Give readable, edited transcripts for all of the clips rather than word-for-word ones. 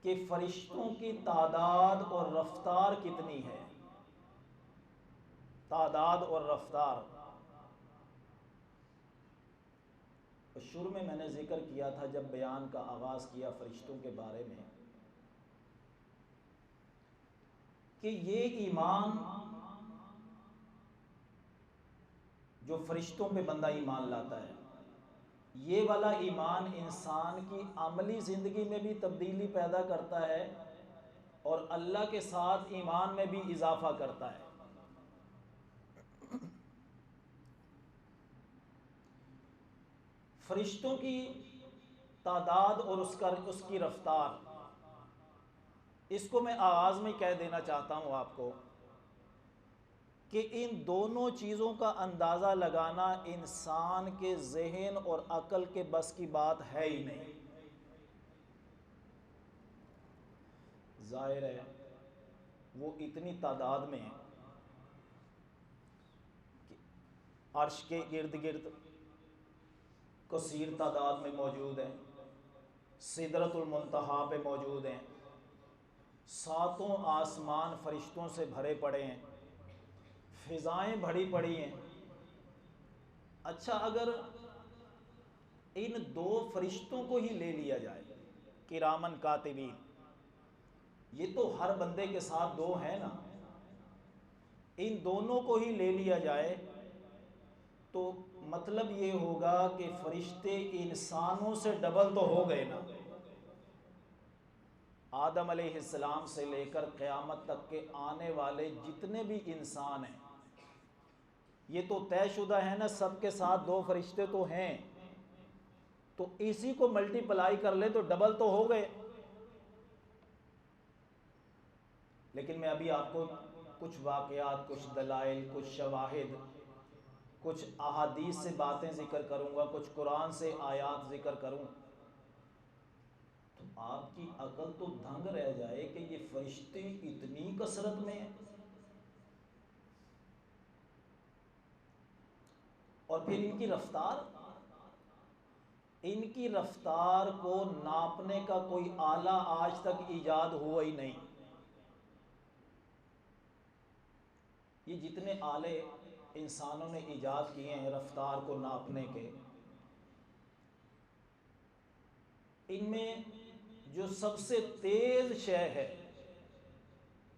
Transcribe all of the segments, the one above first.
کہ فرشتوں کی تعداد اور رفتار کتنی ہے. تعداد اور رفتار. شروع میں نے ذکر کیا تھا جب بیان کا آغاز کیا فرشتوں کے بارے میں کہ یہ ایمان جو فرشتوں پہ بندہ ایمان لاتا ہے، یہ والا ایمان انسان کی عملی زندگی میں بھی تبدیلی پیدا کرتا ہے اور اللہ کے ساتھ ایمان میں بھی اضافہ کرتا ہے. فرشتوں کی تعداد اور اس کی رفتار، اس کو میں آغاز میں کہہ دینا چاہتا ہوں آپ کو کہ ان دونوں چیزوں کا اندازہ لگانا انسان کے ذہن اور عقل کے بس کی بات ہے ہی نہیں. ظاہر ہے وہ اتنی تعداد میں ہیں کہ عرش کے ارد گرد کثیر تعداد میں موجود ہیں، سدرۃ المنتہا پہ موجود ہیں، ساتوں آسمان فرشتوں سے بھرے پڑے ہیں، فضائیں بھری پڑی ہیں. اچھا اگر ان دو فرشتوں کو ہی لے لیا جائے کرامن کاتبین، یہ تو ہر بندے کے ساتھ دو ہیں نا، ان دونوں کو ہی لے لیا جائے تو مطلب یہ ہوگا کہ فرشتے انسانوں سے ڈبل تو ہو گئے نا. آدم علیہ السلام سے لے کر قیامت تک کے آنے والے جتنے بھی انسان ہیں یہ تو طے شدہ ہے نا، سب کے ساتھ دو فرشتے تو ہیں، تو اسی کو ملٹی پلائی کر لے تو ڈبل تو ہو گئے. لیکن میں ابھی آپ کو کچھ واقعات، کچھ دلائل، کچھ شواہد، کچھ احادیث سے باتیں ذکر کروں گا، کچھ قرآن سے آیات ذکر کروں تو آپ کی عقل تو دھنگ رہ جائے کہ یہ فرشتے اتنی کثرت میں ہیں. اور پھر ان کی رفتار کو ناپنے کا کوئی آلہ آج تک ایجاد ہوا ہی نہیں. یہ جتنے آلے انسانوں نے ایجاد کیے ہیں رفتار کو ناپنے کے، ان میں جو سب سے تیز شے ہے،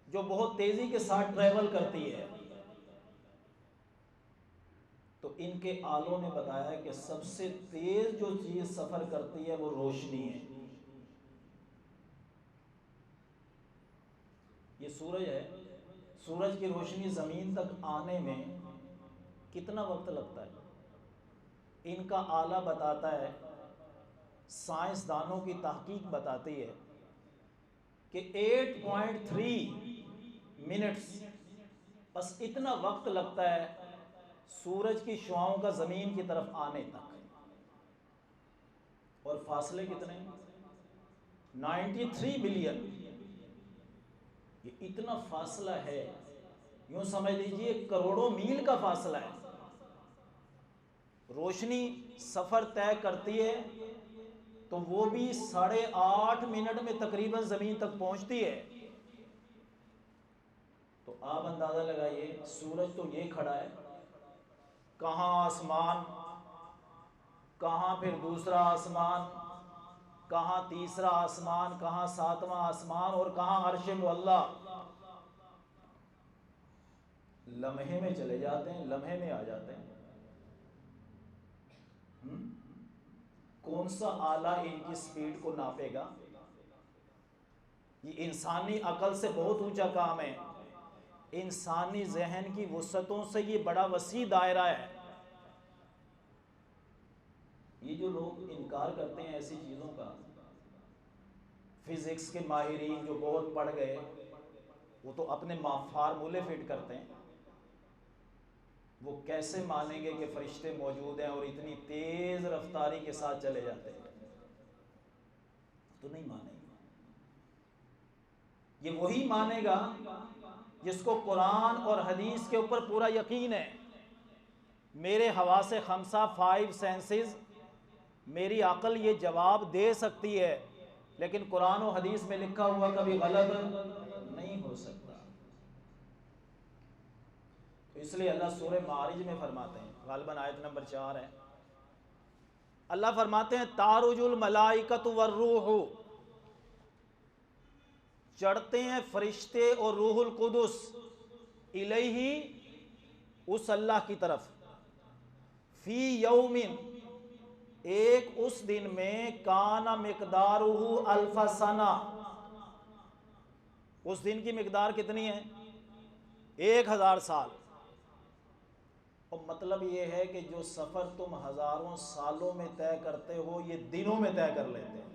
جو بہت تیزی کے ساتھ ٹریول کرتی ہے، تو ان کے آلوں نے بتایا کہ سب سے تیز جو چیز سفر کرتی ہے وہ روشنی ہے. یہ سورج ہے، سورج کی روشنی زمین تک آنے میں کتنا وقت لگتا ہے؟ ان کا آلہ بتاتا ہے، سائنسدانوں کی تحقیق بتاتی ہے کہ 8.3 منٹس، بس اتنا وقت لگتا ہے سورج کی شعاؤں کا زمین کی طرف آنے تک. اور فاصلے کتنے؟ 93 بلین. یہ اتنا فاصلہ ہے، یوں سمجھ لیجئے کروڑوں میل کا فاصلہ ہے. روشنی سفر طے کرتی ہے تو وہ بھی 8.5 منٹ میں تقریباً زمین تک پہنچتی ہے. تو آپ اندازہ لگائیے سورج تو یہ کھڑا ہے، کہاں آسمان، کہاں پھر دوسرا آسمان، کہاں تیسرا آسمان، کہاں ساتواں آسمان، اور کہاں عرش معلی. لمحے میں چلے جاتے ہیں، لمحے میں آ جاتے ہیں. کون سا آلہ ان کی سپیڈ کو ناپے گا؟ یہ انسانی عقل سے بہت اونچا کام ہے. انسانی ذہن کی وسعتوں سے یہ بڑا وسیع دائرہ ہے. یہ جو لوگ انکار کرتے ہیں ایسی چیزوں کا، فزکس کے ماہرین جو بہت پڑھ گئے وہ تو اپنے فارمولے فٹ کرتے ہیں. وہ کیسے مانیں گے کہ فرشتے موجود ہیں اور اتنی تیز رفتاری کے ساتھ چلے جاتے ہیں؟ تو نہیں مانیں گے. یہ وہی مانے گا جس کو قرآن اور حدیث کے اوپر پورا یقین ہے. میرے حواس خمسہ، 5 سینسز، میری عقل یہ جواب دے سکتی ہے، لیکن قرآن و حدیث میں لکھا ہوا کبھی غلط نہیں ہو سکتا۔ تو اس لیے اللہ سورہ معارج میں فرماتے ہیں، غالباً آیت نمبر 4 ہے، اللہ فرماتے ہیں تعرج الملائکۃ والروح، چڑھتے ہیں فرشتے اور روح القدس الیہ، اس اللہ کی طرف، فی یوم، ایک اس دن میں، کان مقدارہ الف سنہ، اس دن کی مقدار کتنی ہے؟ 1000 سال۔ اور مطلب یہ ہے کہ جو سفر تم ہزاروں سالوں میں طے کرتے ہو یہ دنوں میں طے کر لیتے ہیں،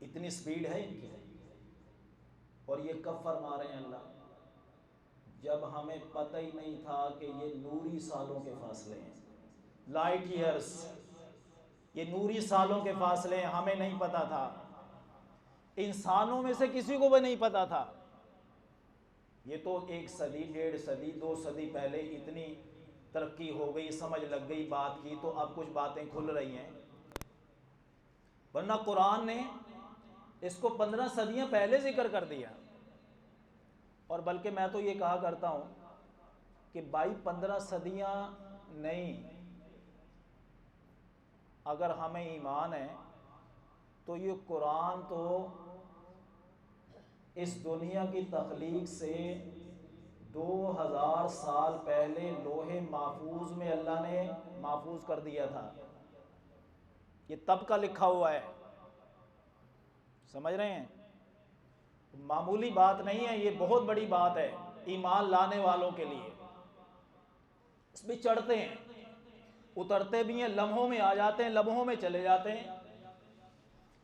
اتنی سپیڈ ہے ان کی۔ اور یہ کب فرما رہے ہیں اللہ؟ جب ہمیں پتہ ہی نہیں تھا کہ یہ نوری سالوں کے فاصلے ہیں، لائٹ ایئرز، یہ نوری سالوں کے فاصلے ہیں، ہمیں نہیں پتا تھا، انسانوں میں سے کسی کو بھی نہیں پتا تھا۔ یہ تو 1 صدی 1.5 صدی 2 صدی پہلے اتنی ترقی ہو گئی، سمجھ لگ گئی بات کی، تو اب کچھ باتیں کھل رہی ہیں، ورنہ قرآن نے اس کو 15 صدیاں پہلے ذکر کر دیا۔ اور بلکہ میں تو یہ کہا کرتا ہوں کہ بھائی 15 صدیاں نہیں، اگر ہمیں ایمان ہے تو یہ قرآن تو اس دنیا کی تخلیق سے 2000 سال پہلے لوح محفوظ میں اللہ نے محفوظ کر دیا تھا، یہ تب کا لکھا ہوا ہے، سمجھ رہے ہیں؟ معمولی بات نہیں ہے، یہ بہت بڑی بات ہے ایمان لانے والوں کے لیے۔ اس میں چڑھتے ہیں، اترتے بھی ہیں، لمحوں میں آ جاتے ہیں، لمحوں میں چلے جاتے ہیں۔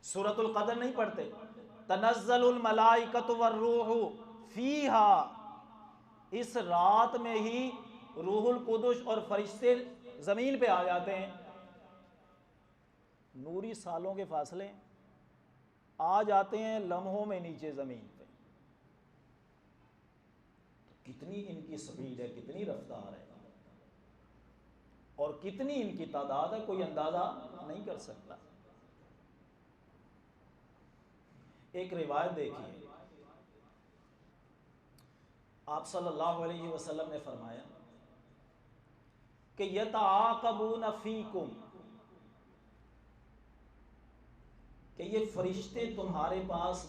سورۃ القدر نہیں پڑھتے؟ تنزل الملائکۃ والروح فیہا، اس رات میں ہی روح القدس اور فرشتے زمین پہ آ جاتے ہیں، نوری سالوں کے فاصلے، آ جاتے ہیں لمحوں میں نیچے زمین پہ۔ کتنی ان کی سپیڈ ہے، کتنی رفتار ہے، اور کتنی ان کی تعداد ہے، کوئی اندازہ نہیں کر سکتا۔ ایک روایت دیکھیے، آپ صلی اللہ علیہ وسلم نے فرمایا کہ یتعاقبون فیکم، کہ یہ فرشتے تمہارے پاس